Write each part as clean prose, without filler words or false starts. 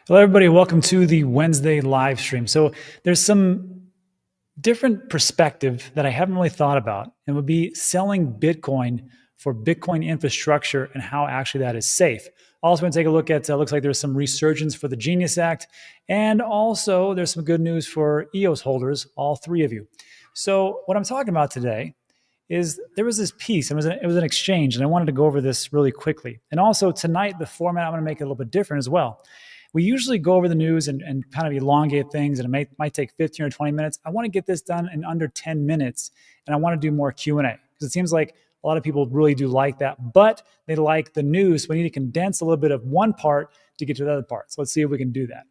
Hello, everybody. Welcome to the Wednesday live stream. So there's some different perspective that I haven't really thought about, and would be selling Bitcoin for Bitcoin infrastructure and how actually that is safe. Also going to take a look at, looks like there's some resurgence for the Genius Act, and also there's some good news for EOS holders, all three of you. So what I'm talking about today is there was this piece, it was an exchange, and I wanted to go over this really quickly. And also tonight, the format, I'm going to make it a little bit different as well. We usually go over the news and kind of elongate things, and it might take 15 or 20 minutes. I want to get this done in under 10 minutes, and I want to do more Q&A because it seems like a lot of people really do like that, but they like the news. So we need to condense a little bit of one part to get to the other part. So let's see if we can do that.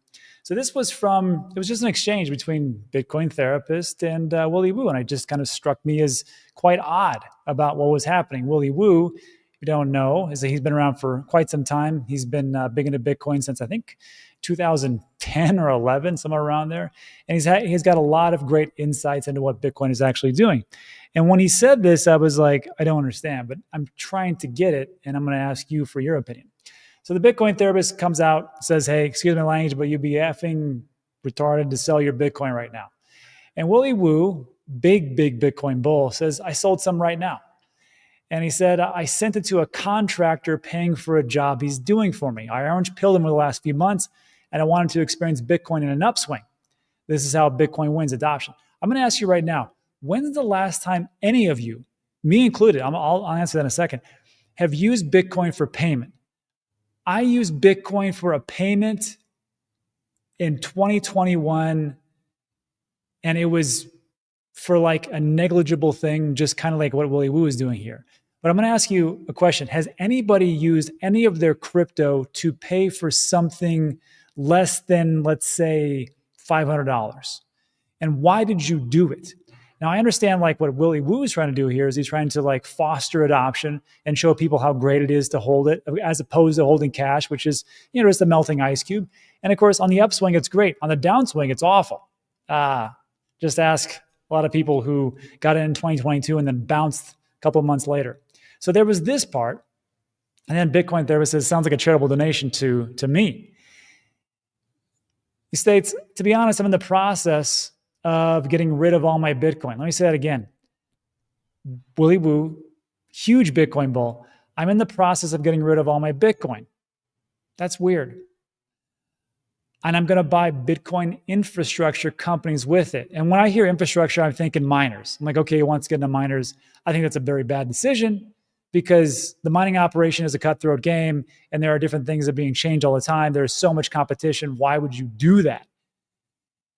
So this was it was just an exchange between Bitcoin Therapist and Willy Woo, and it just kind of struck me as quite odd about what was happening. Willy Woo, you don't know, is that he's been around for quite some time. He's been big into Bitcoin since I think 2010 or 11, somewhere around there. And he's got a lot of great insights into what Bitcoin is actually doing. And when he said this, I was like, I don't understand, but I'm trying to get it, and I'm going to ask you for your opinion. So the Bitcoin Therapist comes out, says, hey, excuse my language, but you'd be effing retarded to sell your Bitcoin right now. And Willy Woo, big Bitcoin bull, says, I sold some right now. And he said, I sent it to a contractor paying for a job he's doing for me. I orange pilled him over the last few months, and I wanted to experience Bitcoin in an upswing. This is how Bitcoin wins adoption. I'm going to ask you right now, when's the last time any of you, me included, I'll answer that in a second, have used Bitcoin for payment? I used Bitcoin for a payment in 2021, and it was for like a negligible thing, just kind of like what Willy Woo is doing here. But I'm going to ask you a question. Has anybody used any of their crypto to pay for something less than, let's say, $500? And why did you do it? Now, I understand like what Willy Woo is trying to do here is he's trying to like foster adoption and show people how great it is to hold it as opposed to holding cash, which is, just a melting ice cube. And of course, on the upswing, it's great. On the downswing, it's awful. Just ask a lot of people who got in 2022 and then bounced a couple of months later. So there was this part. And then Bitcoin Therapist says, sounds like a charitable donation to me. He states, to be honest, I'm in the process of getting rid of all my Bitcoin. Let me say that again. Willy Woo, huge Bitcoin bull. I'm in the process of getting rid of all my Bitcoin. That's weird. And I'm going to buy Bitcoin infrastructure companies with it. And when I hear infrastructure, I'm thinking miners. I'm like, okay, he wants to get into miners. I think that's a very bad decision because the mining operation is a cutthroat game and there are different things that are being changed all the time. There's so much competition. Why would you do that?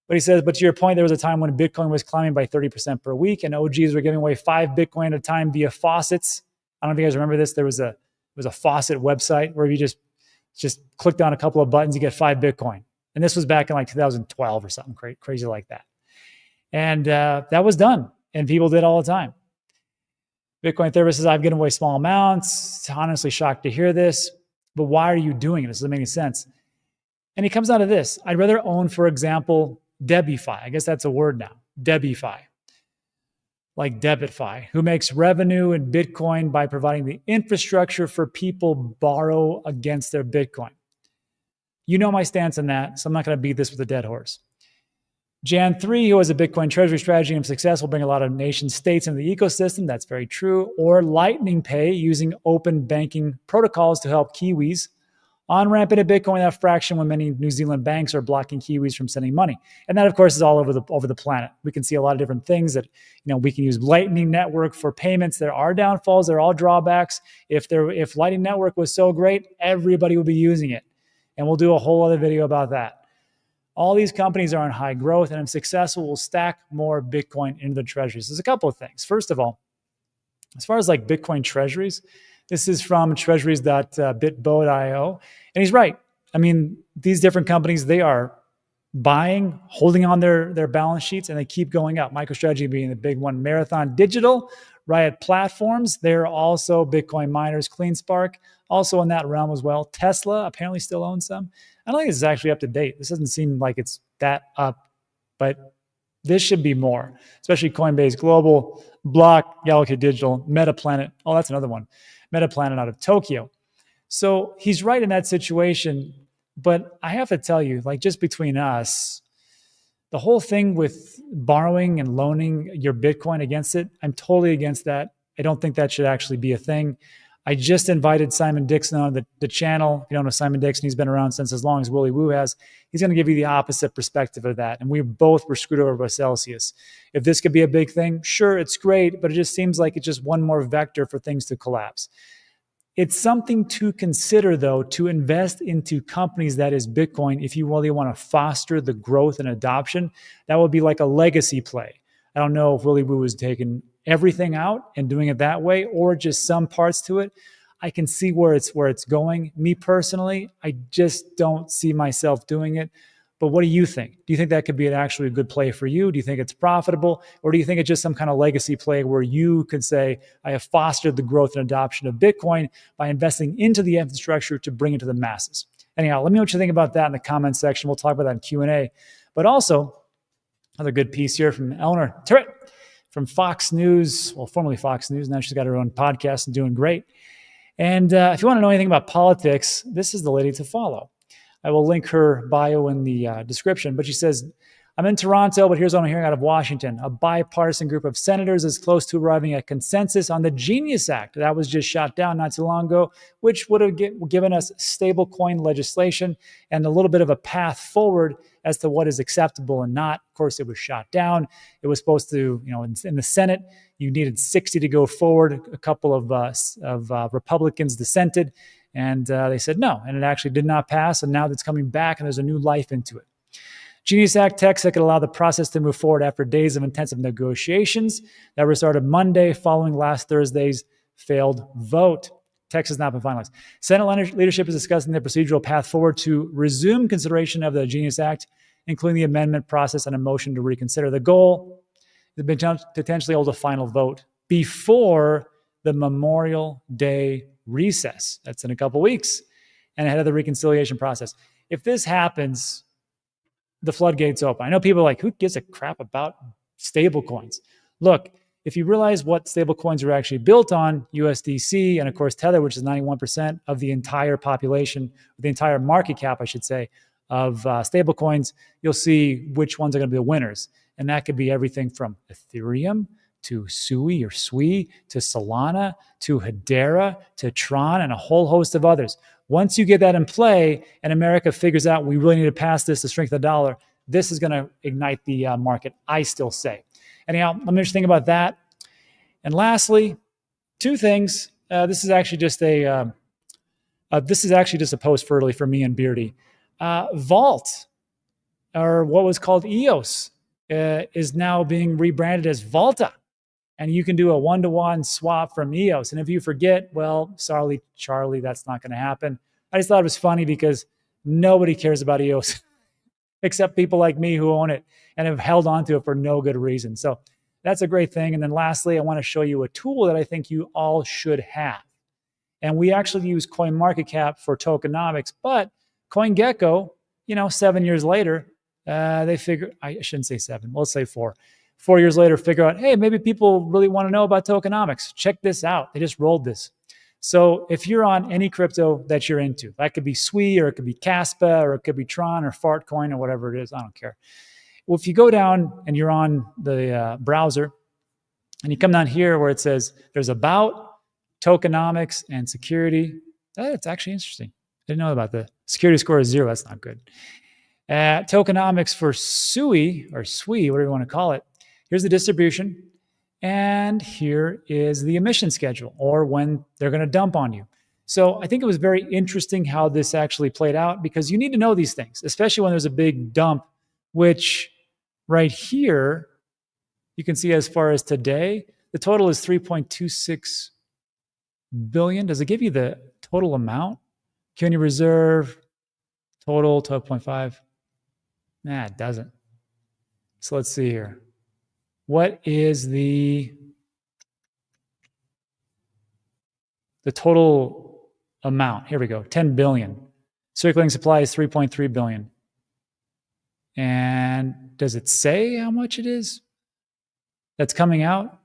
But he says, but to your point, there was a time when Bitcoin was climbing by 30% per week and OGs were giving away 5 Bitcoin at a time via faucets. I don't know if you guys remember this. There was a faucet website where if you just clicked on a couple of buttons, you get 5 Bitcoin. And this was back in like 2012 or something crazy like that. And that was done. And people did all the time. Bitcoin Therapist says, I've given away small amounts. Honestly shocked to hear this. But why are you doing it? This doesn't make any sense. And he comes out of this. I'd rather own, for example, DebiFi. I guess that's a word now. DebiFi. Like DebitFi, who makes revenue in Bitcoin by providing the infrastructure for people borrow against their Bitcoin. You know my stance on that, so I'm not going to beat this with a dead horse. Jan 3, who has a Bitcoin treasury strategy and success, will bring a lot of nation states into the ecosystem. That's very true. Or Lightning Pay, using open banking protocols to help Kiwis on-ramp into Bitcoin without fraction when many New Zealand banks are blocking Kiwis from sending money. And that, of course, is all over the planet. We can see a lot of different things that, we can use Lightning Network for payments. There are downfalls. There are all drawbacks. If Lightning Network was so great, everybody would be using it. And we'll do a whole other video about that. All these companies are in high growth, and if successful, will stack more Bitcoin into the treasuries. There's a couple of things. First of all, as far as like Bitcoin treasuries, this is from treasuries.bitbo.io. And he's right. I mean, these different companies, they are buying, holding on their balance sheets, and they keep going up. MicroStrategy being the big one. Marathon Digital, Riot Platforms, they're also Bitcoin miners. CleanSpark, also in that realm as well. Tesla apparently still owns some. I don't think this is actually up to date. This doesn't seem like it's that up, but this should be more, especially Coinbase Global, Block, Galaxy Digital, Metaplanet. Oh, that's another one. Metaplanet out of Tokyo. So he's right in that situation. But I have to tell you, like, just between us, the whole thing with borrowing and loaning your Bitcoin against it, I'm totally against that. I don't think that should actually be a thing. I just invited Simon Dixon on the channel. If you don't know Simon Dixon, he's been around since as long as Willy Woo has. He's going to give you the opposite perspective of that. And we both were screwed over by Celsius. If this could be a big thing, sure, it's great, but it just seems like it's just one more vector for things to collapse. It's something to consider, though, to invest into companies that is Bitcoin if you really want to foster the growth and adoption. That would be like a legacy play. I don't know if Willy Woo is taking everything out and doing it that way or just some parts to it. I can see where it's going. Me personally, I just don't see myself doing it. But what do you think? Do you think that could be actually a good play for you? Do you think it's profitable? Or do you think it's just some kind of legacy play where you could say, I have fostered the growth and adoption of Bitcoin by investing into the infrastructure to bring it to the masses? Anyhow, let me know what you think about that in the comment section. We'll talk about that in Q&A. But also, another good piece here from Eleanor Terrett from Fox News, well, formerly Fox News. Now she's got her own podcast and doing great. And if you want to know anything about politics, this is the lady to follow. I will link her bio in the description, but she says, I'm in Toronto, but here's what I'm hearing out of Washington. A bipartisan group of senators is close to arriving at consensus on the Genius Act. That was just shot down not too long ago, which would have given us stablecoin legislation and a little bit of a path forward as to what is acceptable and not. Of course, it was shot down. It was supposed to, in the Senate, you needed 60 to go forward. A couple of Republicans dissented, and they said no, and it actually did not pass, and now it's coming back, and there's a new life into it. Genius Act text that could allow the process to move forward after days of intensive negotiations that were started Monday following last Thursday's failed vote. Text has not been finalized. Senate leadership is discussing the procedural path forward to resume consideration of the Genius Act, including the amendment process and a motion to reconsider. The goal is to potentially hold a final vote before the Memorial Day recess. That's in a couple weeks, and ahead of the reconciliation process. If this happens, the floodgates open. I know people are like, who gives a crap about stable coins? Look, if you realize what stable coins are actually built on, USDC and of course Tether, which is 91% of the entire population, the entire market cap, I should say, of stable coins, you'll see which ones are going to be the winners. And that could be everything from ETHEREUM to SUI or SUI to Solana to Hedera to Tron and a whole host of others. Once you get that in play and America figures out we really need to pass this to strengthen the dollar, this is going to ignite the market, I still say. Anyhow, let me just think about that. And lastly, two things. This is actually just a post for me and Beardy. Vault, or what was called EOS, is now being rebranded as Vaulta. And you can do a one-to-one swap from EOS. And if you forget, well, sorry, Charlie, that's not going to happen. I just thought it was funny because nobody cares about EOS except people like me who own it and have held on to it for no good reason. So that's a great thing. And then lastly, I want to show you a tool that I think you all should have. And we actually use CoinMarketCap for tokenomics, but CoinGecko, 7 years later, they figure, I shouldn't say 7, let's say 4. 4 years later, figure out, hey, maybe people really want to know about tokenomics. Check this out. They just rolled this. So if you're on any crypto that you're into, that could be SUI or it could be Caspa or it could be Tron or Fartcoin or whatever it is, I don't care. Well, if you go down and you're on the browser and you come down here where it says there's about tokenomics and security, it's actually interesting. I didn't know about the security score is 0. That's not good. Tokenomics for SUI or SUI, whatever you want to call it. Here's the distribution, and here is the emission schedule, or when they're going to dump on you. So I think it was very interesting how this actually played out, because you need to know these things, especially when there's a big dump, which right here, you can see as far as today, the total is 3.26 billion. Does it give you the total amount? Can you reserve total 12.5? Nah, it doesn't. So let's see here. What is the total amount? Here we go, 10 billion. Circulating supply is 3.3 billion. And does it say how much it is that's coming out?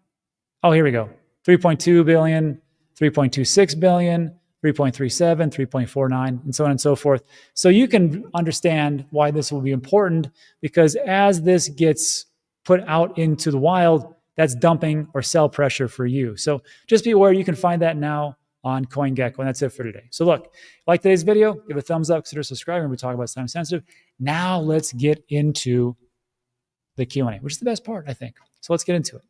Oh, here we go. 3.2 billion, 3.26 billion, 3.37, 3.49, and so on and so forth. So you can understand why this will be important, because as this gets put out into the wild, that's dumping or sell pressure for you. So just be aware, you can find that now on CoinGecko. And that's it for today. So look, like today's video, give a thumbs up, consider subscribing. We talk about time sensitive. Now let's get into the Q&A, which is the best part, I think. So let's get into it.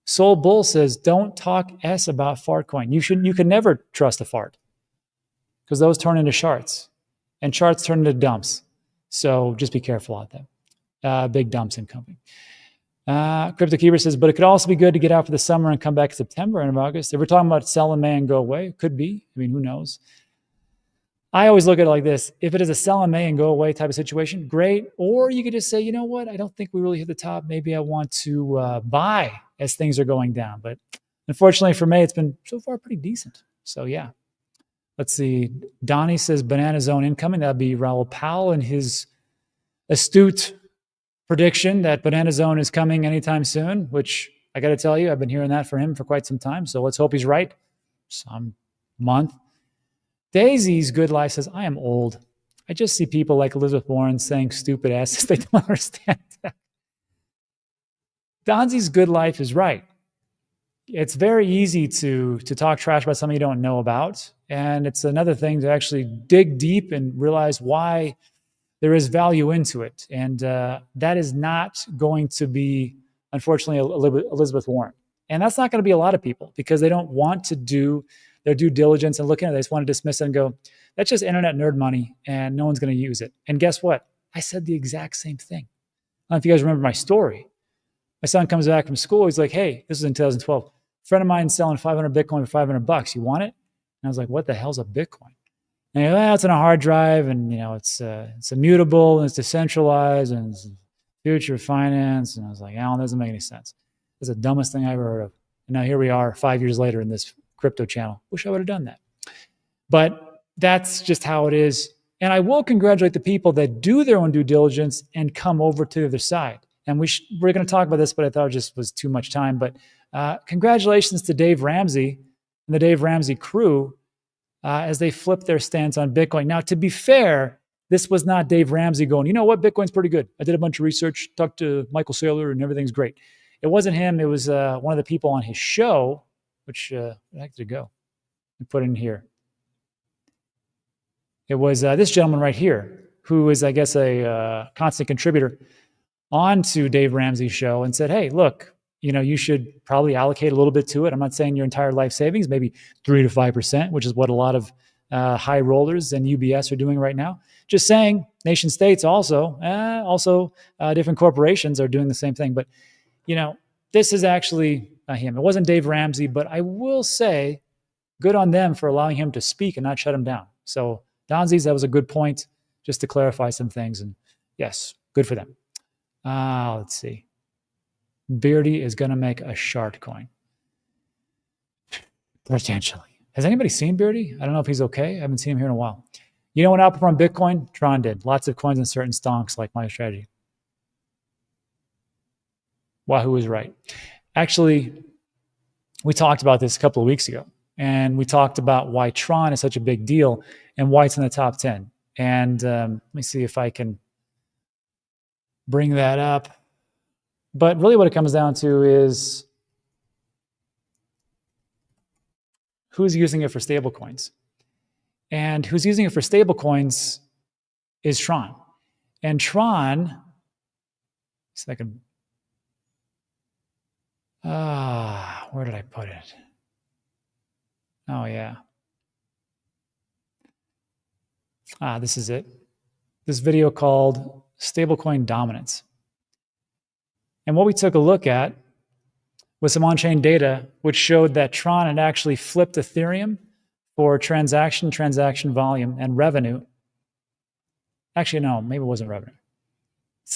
Soul Bull says, don't talk S about fart coin. You can never trust a fart, because those turn into charts, and charts turn into dumps. So just be careful out there. Big dumps incoming. CryptoKeeper says, but it could also be good to get out for the summer and come back in September and August. If we're talking about sell in May and go away, it could be. I mean, who knows? I always look at it like this. If it is a sell in May and go away type of situation, great. Or you could just say, you know what? I don't think we really hit the top. Maybe I want to buy as things are going down. But unfortunately for May, it's been so far pretty decent. So yeah. Let's see. Donnie says Banana Zone incoming. That'd be Raoul Powell and his astute prediction that Banana Zone is coming anytime soon, which I got to tell you, I've been hearing that for him for quite some time. So let's hope he's right. Some month. Daisy's Good Life says, I am old. I just see people like Elizabeth Warren saying stupid asses. They don't understand that. Donzy's Good Life is right. It's very easy to talk trash about something you don't know about. And it's another thing to actually dig deep and realize why there is value into it. And that is not going to be, unfortunately, Elizabeth Warren. And that's not going to be a lot of people, because they don't want to do their due diligence and look at it. They just want to dismiss it and go, that's just internet nerd money and no one's going to use it. And guess what? I said the exact same thing. I don't know if you guys remember my story. My son comes back from school. He's like, hey, this is in 2012. A friend of mine selling 500 Bitcoin for $500. You want it? And I was like, what the hell's a Bitcoin? And he goes, well, it's on a hard drive, and it's immutable, and it's decentralized, and it's future finance. And I was like, Alan, that doesn't make any sense. That's the dumbest thing I ever heard of. And now here we are 5 years later in this crypto channel. Wish I would have done that. But that's just how it is. And I will congratulate the people that do their own due diligence and come over to the other side. And we're going to talk about this, but I thought it just was too much time. But congratulations to Dave Ramsey and the Dave Ramsey crew as they flipped their stance on Bitcoin. Now, to be fair, this was not Dave Ramsey going, you know what, Bitcoin's pretty good. I did a bunch of research, talked to Michael Saylor, and everything's great. It wasn't him. It was one of the people on his show, which, where the heck did it go? I put it in here. It was this gentleman right here, who is, I guess, a constant contributor onto Dave Ramsey's show, and said, hey, look, you should probably allocate a little bit to it. I'm not saying your entire life savings, maybe 3 to 5%, which is what a lot of high rollers and UBS are doing right now. Just saying, nation states also different corporations are doing the same thing. But, this is actually him. It wasn't Dave Ramsey, but I will say good on them for allowing him to speak and not shut him down. So Donzies, that was a good point, just to clarify some things. And yes, good for them. Let's see. Beardy is going to make a shart coin. Potentially. Has anybody seen Beardy? I don't know if he's okay. I haven't seen him here in a while. You know what outperformed Bitcoin? Tron did. Lots of coins in certain stonks like MicroStrategy. Wahoo was right. Actually, we talked about this a couple of weeks ago, and we talked about why Tron is such a big deal and why it's in the top 10. And let me see if I can bring that up. But really what it comes down to is who's using it for stablecoins. And who's using it for stablecoins is Tron. And Tron, see if I can, where did I put it? Oh, yeah. This is it. This video called Stablecoin Dominance. And what we took a look at was some on-chain data, which showed that Tron had actually flipped Ethereum for transaction volume, and revenue. Actually, no, maybe it wasn't revenue.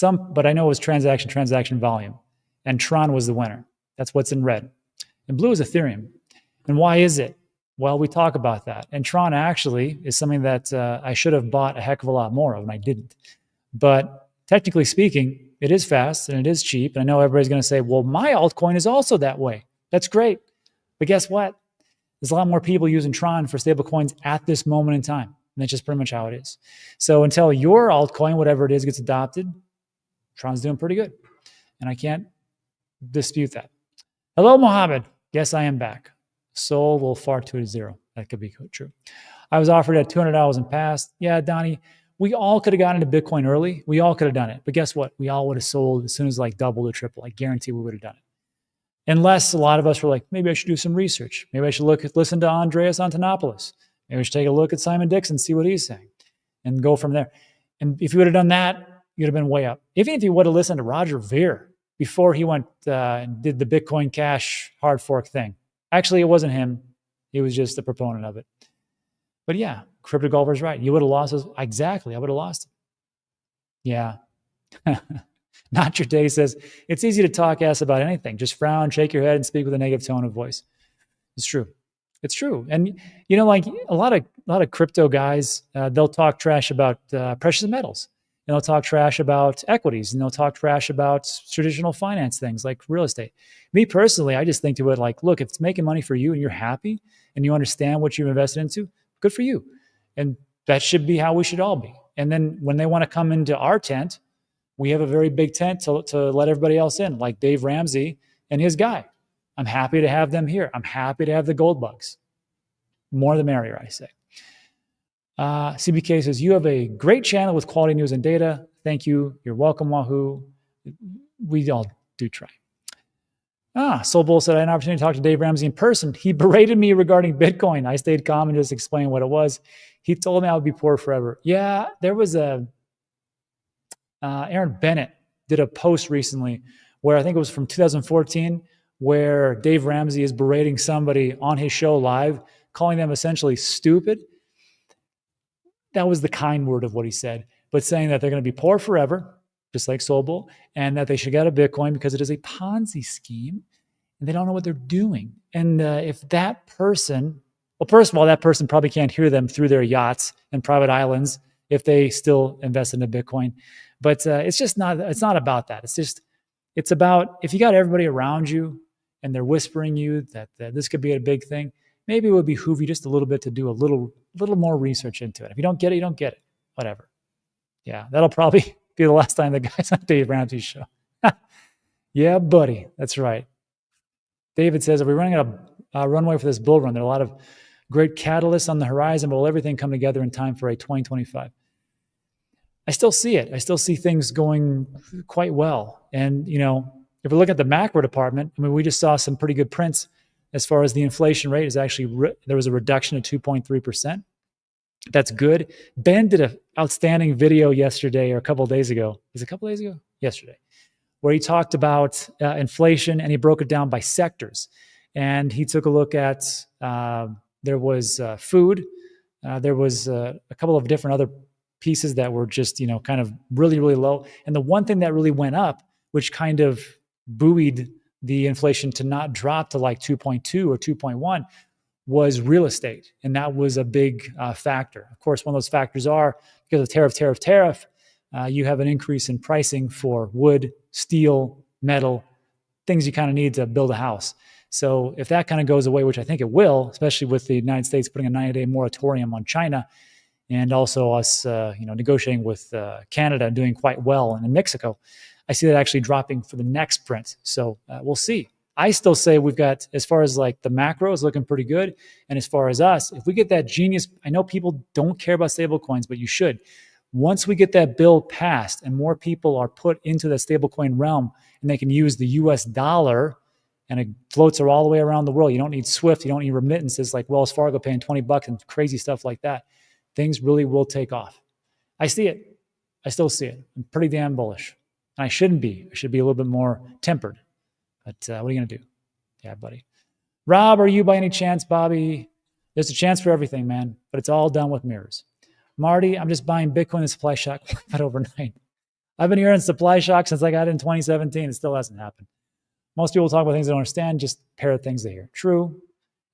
But I know it was transaction volume. And Tron was the winner. That's what's in red. And blue is Ethereum. And why is it? Well, we talk about that. And Tron actually is something that I should have bought a heck of a lot more of, and I didn't. But technically speaking, it is fast and it is cheap. And I know everybody's going to say, well, my altcoin is also that way. That's great. But guess what? There's a lot more people using Tron for stablecoins at this moment in time. And that's just pretty much how it is. So until your altcoin, whatever it is, gets adopted, Tron's doing pretty good. And I can't dispute that. Hello, Mohammed. Yes, I am back. Sol will fart to a zero. That could be true. I was offered at $200 in past. Yeah, Donnie, we all could have gotten into Bitcoin early. We all could have done it. But guess what? We all would have sold as soon as like double or triple. I guarantee we would have done it. Unless a lot of us were like, maybe I should do some research. Maybe I should listen to Andreas Antonopoulos. Maybe we should take a look at Simon Dixon, see what he's saying, and go from there. And if you would have done that, you'd have been way up. Even if you would have listened to Roger Ver before he went and did the Bitcoin Cash hard fork thing. Actually, it wasn't him. He was just the proponent of it. But yeah, Crypto Golfer's right. You would have lost us. Exactly. I would have lost it. Yeah. Not your day says, it's easy to talk ass about anything. Just frown, shake your head, and speak with a negative tone of voice. It's true. It's true. And, you know, like a lot of crypto guys, they'll talk trash about precious metals. And they'll talk trash about equities. And they'll talk trash about traditional finance things like real estate. Me personally, I just think to it like, look, if it's making money for you and you're happy and you understand what you've invested into, good for you. And that should be how we should all be. And then when they want to come into our tent, we have a very big tent to let everybody else in, like Dave Ramsey and his guy. I'm happy to have them here. I'm happy to have the gold bugs. More the merrier, I say. CBK says, you have a great channel with quality news and data. Thank you. You're welcome, Wahoo. We all do try. Soul Bull said, I had an opportunity to talk to Dave Ramsey in person. He berated me regarding Bitcoin. I stayed calm and just explained what it was. He told me I would be poor forever. Yeah, there was Aaron Bennett did a post recently where I think it was from 2014 where Dave Ramsey is berating somebody on his show live, calling them essentially stupid. That was the kind word of what he said, but saying that they're going to be poor forever, just like Soul Bull, and that they should get a Bitcoin because it is a Ponzi scheme and they don't know what they're doing. And if that person, well, first of all, that person probably can't hear them through their yachts and private islands if they still invest in a Bitcoin. But it's not about that. It's about if you got everybody around you and they're whispering you that this could be a big thing, maybe it would behoove you just a little bit to do a little more research into it. If you don't get it, you don't get it. Whatever. Yeah, that'll probably be the last time the guy's on Dave Ramsey's show. Yeah, buddy. That's right. David says, are we running out of runway for this bull run? There are a lot of great catalysts on the horizon, but will everything come together in time for a 2025? I still see it. I still see things going quite well. And, you know, if we look at the macro department, I mean, we just saw some pretty good prints as far as the inflation rate is actually, there was a reduction of 2.3%. That's good. Ben did an outstanding video yesterday or a couple of days ago. Was it a couple of days ago? Yesterday, where he talked about inflation and he broke it down by sectors. And he took a look at, there was food. There was a couple of different other pieces that were just, you know, kind of really, really low. And the one thing that really went up, which kind of buoyed the inflation to not drop to like 2.2 or 2.1, was real estate. And that was a big factor. Of course, one of those factors are because of tariff, you have an increase in pricing for wood, steel, metal, things you kind of need to build a house. So if that kind of goes away, which I think it will, especially with the United States putting a 90-day moratorium on China, and also us, negotiating with Canada and doing quite well, and in Mexico, I see that actually dropping for the next print. So we'll see. I still say we've got, as far as like the macro is looking pretty good, and as far as us, if we get that genius, I know people don't care about stable coins, but you should. Once we get that bill passed and more people are put into the stablecoin realm, and they can use the U.S. dollar, and it floats all the way around the world. You don't need SWIFT. You don't need remittances like Wells Fargo paying $20 and crazy stuff like that. Things really will take off. I see it. I still see it. I'm pretty damn bullish. And I shouldn't be. I should be a little bit more tempered. But what are you going to do? Yeah, buddy. Rob, are you by any chance, Bobby? There's a chance for everything, man. But it's all done with mirrors. Marty, I'm just buying Bitcoin and supply shock but overnight. I've been hearing supply shock since I got it in 2017. It still hasn't happened. Most people talk about things they don't understand, just parrot things they hear. True.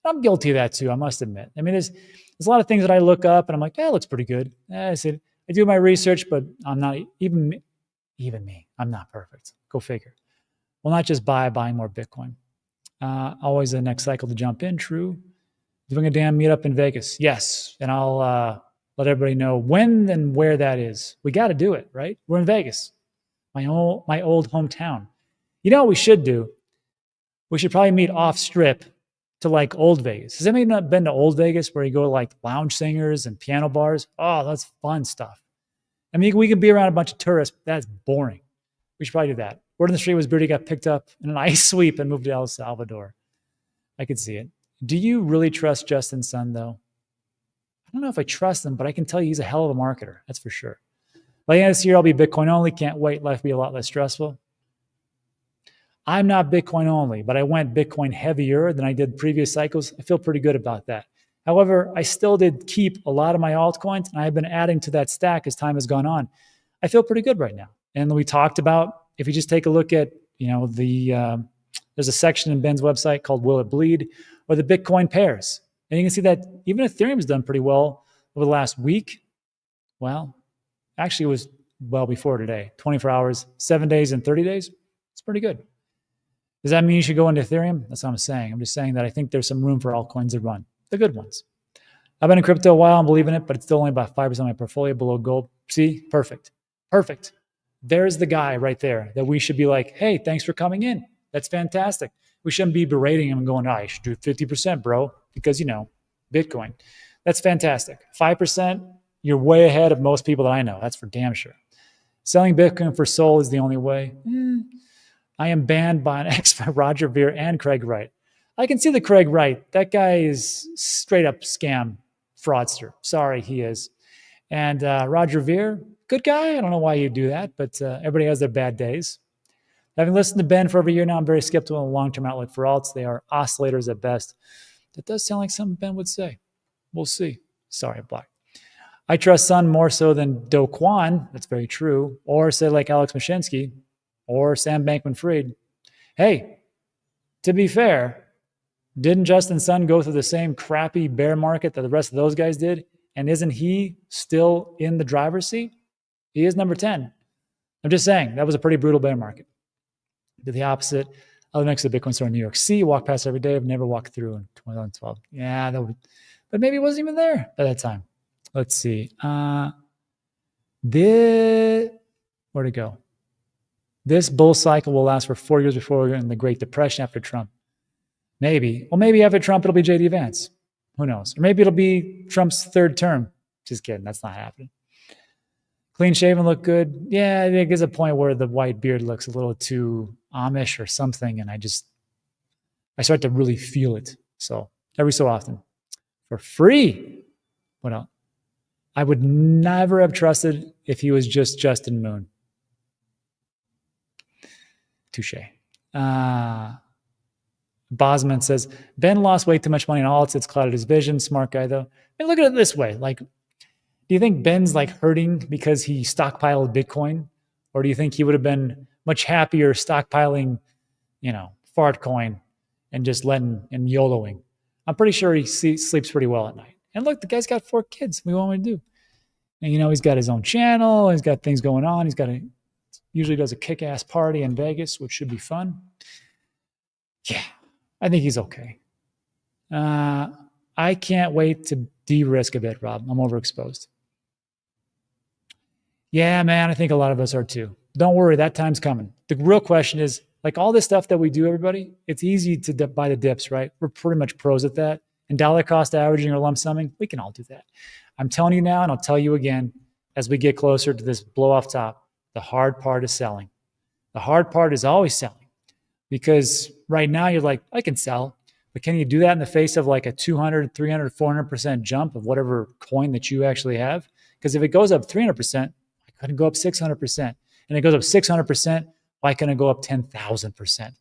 I'm guilty of that too, I must admit. I mean, there's a lot of things that I look up and I'm like, that looks pretty good. I said, I do my research, but I'm not, even me, I'm not perfect. Go figure. Well, not just buying more Bitcoin. Always the next cycle to jump in, true. Doing a damn meetup in Vegas. Yes. And I'll let everybody know when and where that is. We got to do it, right? We're in Vegas, my old hometown. You know what we should do? We should probably meet off strip to like old Vegas. Has anybody not been to old Vegas where you go to like lounge singers and piano bars? Oh, that's fun stuff. I mean, we could be around a bunch of tourists. That's boring. We should probably do that. Word on the street was Birdie got picked up in an ice sweep and moved to El Salvador. I could see it. Do you really trust Justin Sun, though? I don't know if I trust him, but I can tell you he's a hell of a marketer. That's for sure. By the end of this year, I'll be Bitcoin only. Can't wait. Life will be a lot less stressful. I'm not Bitcoin only, but I went Bitcoin heavier than I did previous cycles. I feel pretty good about that. However, I still did keep a lot of my altcoins, and I've been adding to that stack as time has gone on. I feel pretty good right now. And we talked about, if you just take a look at, there's a section in Ben's website called Will It Bleed, or the Bitcoin pairs. And you can see that even Ethereum has done pretty well over the last week. Well, actually it was well before today, 24 hours, 7 days and 30 days. It's pretty good. Does that mean you should go into Ethereum? That's what I'm saying. I'm just saying that I think there's some room for altcoins to run, the good ones. I've been in crypto a while. I'm believing it, but it's still only about 5% of my portfolio below gold. See, perfect. Perfect. There's the guy right there that we should be like, hey, thanks for coming in. That's fantastic. We shouldn't be berating him and going, you should do 50%, bro, because, Bitcoin. That's fantastic. 5%, you're way ahead of most people that I know. That's for damn sure. Selling Bitcoin for SOL is the only way. I am banned by an ex by Roger Ver and Craig Wright. I can see the Craig Wright. That guy is straight up scam fraudster. Sorry, he is. And Roger Ver, good guy. I don't know why you do that, but everybody has their bad days. Having listened to Ben for over a year now, I'm very skeptical on the long-term outlook for alts. They are oscillators at best. That does sound like something Ben would say. We'll see. Sorry, Black. I trust Sun more so than Do Kwon. That's very true. Or say like Alex Mashinsky or Sam Bankman-Fried. Hey, to be fair, didn't Justin Sun go through the same crappy bear market that the rest of those guys did? And isn't he still in the driver's seat? He is number 10. I'm just saying, that was a pretty brutal bear market. Did the opposite. I live next to the Bitcoin store in New York City, walk past every day. I've never walked through in 2012. Yeah, but maybe it wasn't even there at that time. Let's see. Where'd it go? This bull cycle will last for 4 years before we're in the Great Depression after Trump. Maybe. Well, maybe after Trump, it'll be J.D. Vance. Who knows? Or maybe it'll be Trump's third term. Just kidding. That's not happening. Clean shaven look good. Yeah, there's a point where the white beard looks a little too Amish or something, and I start to really feel it. So every so often. For free. What else? I would never have trusted if he was just Justin Moon. Touche. Bosman says, Ben lost way too much money on alts. It's clouded his vision. Smart guy, though. I mean, look at it this way. Like, do you think Ben's like hurting because he stockpiled Bitcoin? Or do you think he would have been much happier stockpiling, fart coin and just letting and YOLOing? I'm pretty sure he sleeps pretty well at night. And look, the guy's got 4 kids. What do you want me to do? And, he's got his own channel. He's got things going on. Usually does a kick-ass party in Vegas, which should be fun. Yeah, I think he's okay. I can't wait to de-risk a bit, Rob. I'm overexposed. Yeah, man, I think a lot of us are too. Don't worry, that time's coming. The real question is, like all this stuff that we do, everybody, it's easy to buy the dips, right? We're pretty much pros at that. And dollar cost averaging or lump summing, we can all do that. I'm telling you now, and I'll tell you again, as we get closer to this blow off top, the hard part is selling. The hard part is always selling. Because right now you're like, I can sell. But can you do that in the face of like a 200, 300, 400% jump of whatever coin that you actually have? Because if it goes up 300%, why couldn't it go up 600%? And it goes up 600%, why can't it go up 10,000%?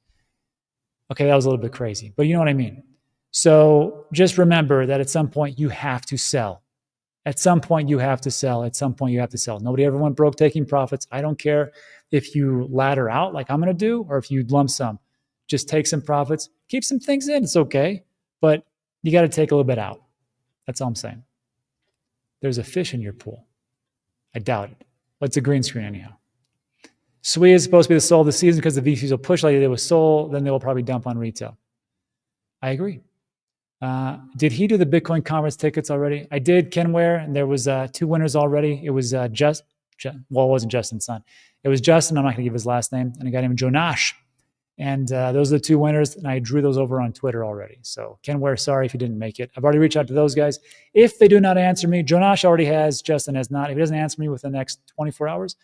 Okay, that was a little bit crazy, but you know what I mean. So just remember that at some point you have to sell. At some point you have to sell. At some point you have to sell. Nobody ever went broke taking profits. I don't care if you ladder out like I'm going to do or if you lump sum. Just take some profits. Keep some things in. It's okay. But you got to take a little bit out. That's all I'm saying. There's a fish in your pool. I doubt it. But it's a green screen anyhow. SWE is supposed to be the soul of the season because the VCs will push like they did with Sol. Then they will probably dump on retail. I agree. Did he do the Bitcoin conference tickets already? I did, Ken Ware, and there was 2 winners already. It was well, it wasn't Justin's son. It was Justin. I'm not going to give his last name. And a guy named Jonash. And those are the 2 winners, and I drew those over on Twitter already. So Ken Ware, sorry if you didn't make it. I've already reached out to those guys. If they do not answer me, Jonash already has, Justin has not. If he doesn't answer me within the next 24 hours,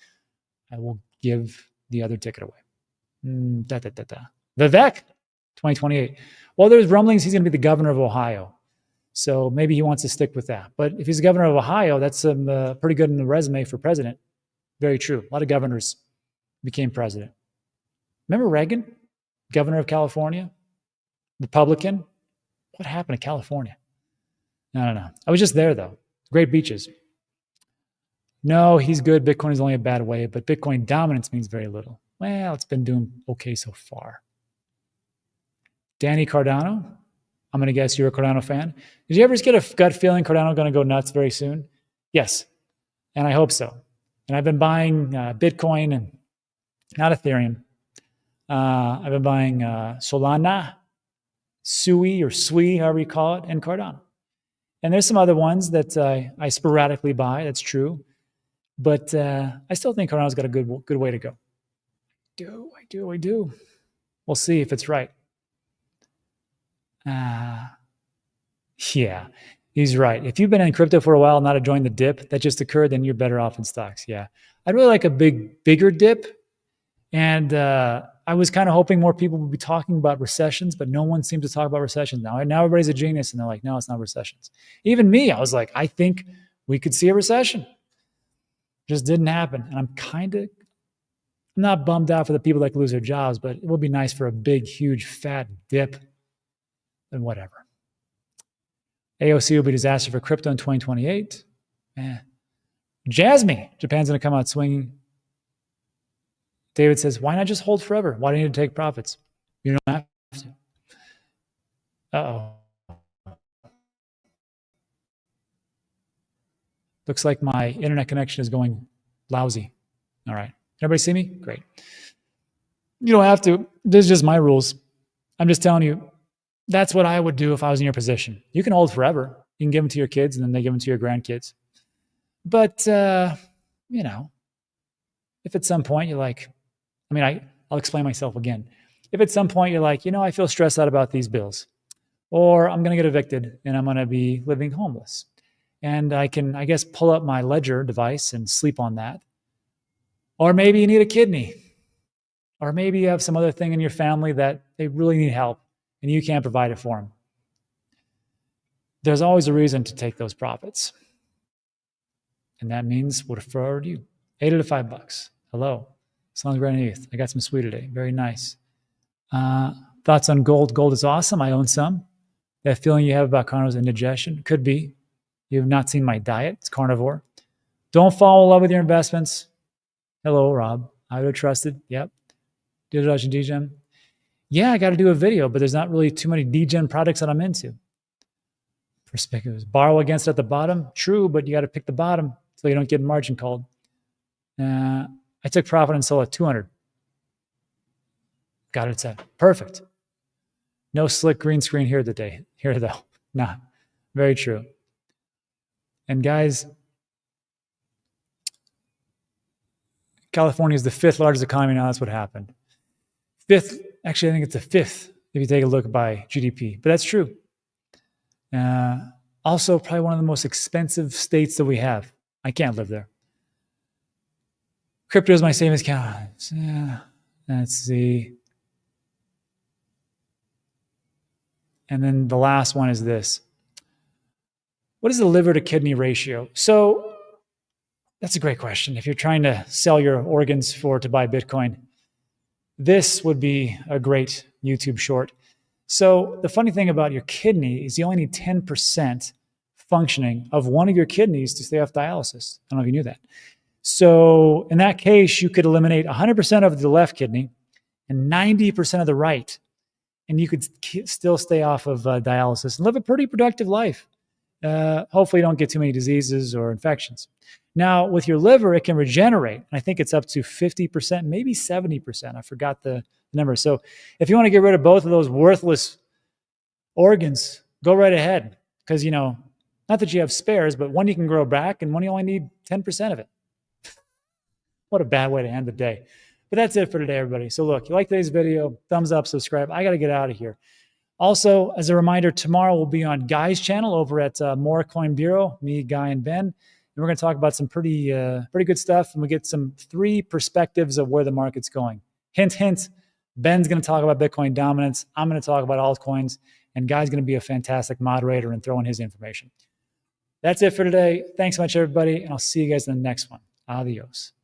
I will give the other ticket away. Vivek, 2028. Well, there's rumblings he's going to be the governor of Ohio. So maybe he wants to stick with that. But if he's the governor of Ohio, that's pretty good in the resume for president. Very true. A lot of governors became president. Remember Reagan, governor of California, Republican? What happened to California? No. I was just there, though. Great beaches. No, he's good. Bitcoin is only a bad way, but Bitcoin dominance means very little. Well, it's been doing okay so far. Danny Cardano, I'm going to guess you're a Cardano fan. Did you ever get a gut feeling Cardano going to go nuts very soon? Yes, and I hope so. And I've been buying Bitcoin and not Ethereum. I've been buying Solana, Sui or Sui, however you call it, and Cardano. And there's some other ones that I sporadically buy. That's true. But I still think Cardano's got a good way to go. I do. We'll see if it's right. Yeah, he's right. If you've been in crypto for a while, not enjoying the dip that just occurred, then you're better off in stocks. Yeah, I'd really like a bigger dip. And I was kind of hoping more people would be talking about recessions, but no one seems to talk about recessions now. Now everybody's a genius, and they're like, no, it's not recessions. Even me, I was like, I think we could see a recession. Just didn't happen. And I'm not bummed out for the people that lose their jobs, but it would be nice for a big, huge, fat dip. And whatever. AOC will be a disaster for crypto in 2028. Jasmine, Japan's going to come out swinging. David says, why not just hold forever? Why do you need to take profits? You don't have to. Uh-oh. Looks like my internet connection is going lousy. All right. Everybody see me? Great. You don't have to. This is just my rules. I'm just telling you, that's what I would do if I was in your position. You can hold forever. You can give them to your kids, and then they give them to your grandkids. But, if at some point you're like, I'll explain myself again. If at some point you're like, I feel stressed out about these bills, or I'm going to get evicted and I'm going to be living homeless, and I can, I guess, pull up my Ledger device and sleep on that. Or maybe you need a kidney, or maybe you have some other thing in your family that they really need help and you can't provide it for them. There's always a reason to take those profits. And that means we'll refer to you. 8 to $5. Hello. Sounds great underneath. I got some sweet today. Very nice. Thoughts on gold? Gold is awesome. I own some. That feeling you have about carnivor's indigestion? Could be. You've not seen my diet. It's carnivore. Don't fall in love with your investments. Hello, Rob. iTRUST. Yep. DGEM. Yeah, I got to do a video, but there's not really too many DGen products that I'm into. Perspectives. Borrow against at the bottom. True, but you got to pick the bottom so you don't get margin called. I took profit and sold at 200. Got it set. Perfect. No slick green screen here today. Here though. Nah. Very true. And guys, California is the 5th largest economy now. That's what happened. 5th. Actually, I think it's the 5th if you take a look by GDP. But that's true. Also, probably one of the most expensive states that we have. I can't live there. Crypto is my savings account. Let's see. And then the last one is this. What is the liver to kidney ratio? So that's a great question. If you're trying to sell your organs to buy Bitcoin, this would be a great YouTube short. So the funny thing about your kidney is you only need 10% functioning of one of your kidneys to stay off dialysis. I don't know if you knew that. So in that case, you could eliminate 100% of the left kidney and 90% of the right, and you could still stay off of dialysis and live a pretty productive life. Hopefully you don't get too many diseases or infections. Now, with your liver, it can regenerate. I think it's up to 50%, maybe 70%. I forgot the number. So if you want to get rid of both of those worthless organs, go right ahead. Because, not that you have spares, but one you can grow back and one you only need 10% of it. What a bad way to end the day. But that's it for today, everybody. So look, you like today's video, thumbs up, subscribe. I got to get out of here. Also, as a reminder, tomorrow we'll be on Guy's channel over at More Coin Bureau, me, Guy, and Ben. And we're going to talk about some pretty good stuff, and we get some 3 perspectives of where the market's going. Hint, hint, Ben's going to talk about Bitcoin dominance. I'm going to talk about altcoins, and Guy's going to be a fantastic moderator and throw in his information. That's it for today. Thanks so much, everybody, and I'll see you guys in the next one. Adios.